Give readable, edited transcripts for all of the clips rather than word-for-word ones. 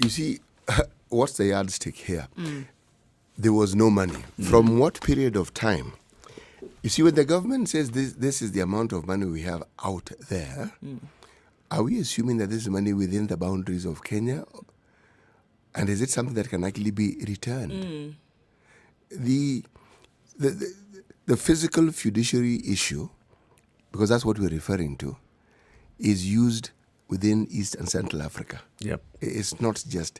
You see, what's the yardstick here? There was no money. From what period of time? You see, when the government says this is the amount of money we have out there, are we assuming that this is money within the boundaries of Kenya? And is it something that can actually be returned? The physical fiduciary issue, because that's what we're referring to, is used within East and Central Africa. Yep. It's not just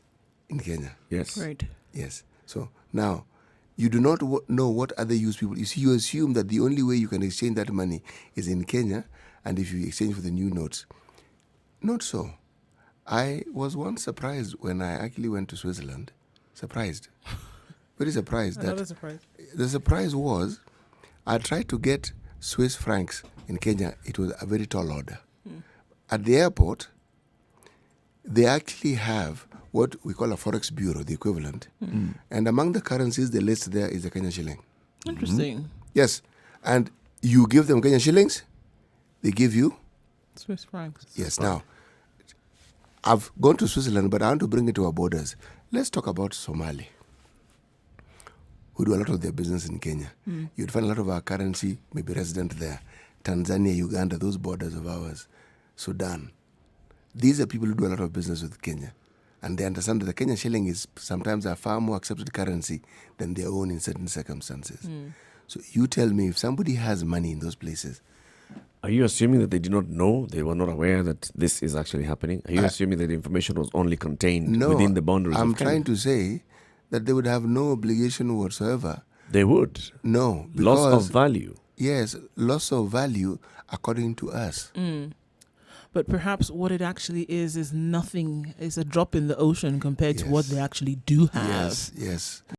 in Kenya. Yes. Right. Yes. So now, you do not know what other use people. You see, you assume that the only way you can exchange that money is in Kenya, and if you exchange for the new notes. Not so. I was once surprised when I actually went to Switzerland. Surprised. Very surprised. Another surprise. The surprise was, I tried to get Swiss francs in Kenya. It was a very tall order. At the airport, they actually have what we call a forex bureau, the equivalent. And among the currencies they list there is the Kenyan shilling. Interesting. Yes. And you give them Kenyan shillings, they give you. Swiss francs. Yes. Now, I've gone to Switzerland, but I want to bring it to our borders. Let's talk about Somali, who do a lot of their business in Kenya. You'd find a lot of our currency maybe resident there. Tanzania, Uganda, those borders of ours. Sudan. These are people who do a lot of business with Kenya. And they understand that the Kenyan shilling is sometimes a far more accepted currency than their own in certain circumstances. So you tell me, if somebody has money in those places, Are you assuming that they did not know, they were not aware that this is actually happening? Are you assuming that the information was only contained within the boundaries I'm of Kenya? trying to say that they would have no obligation whatsoever. They would. No. Loss of value. Yes, loss of value according to us. But perhaps what it actually is nothing, is a drop in the ocean compared to what Yes. they actually do have. Yes, yes.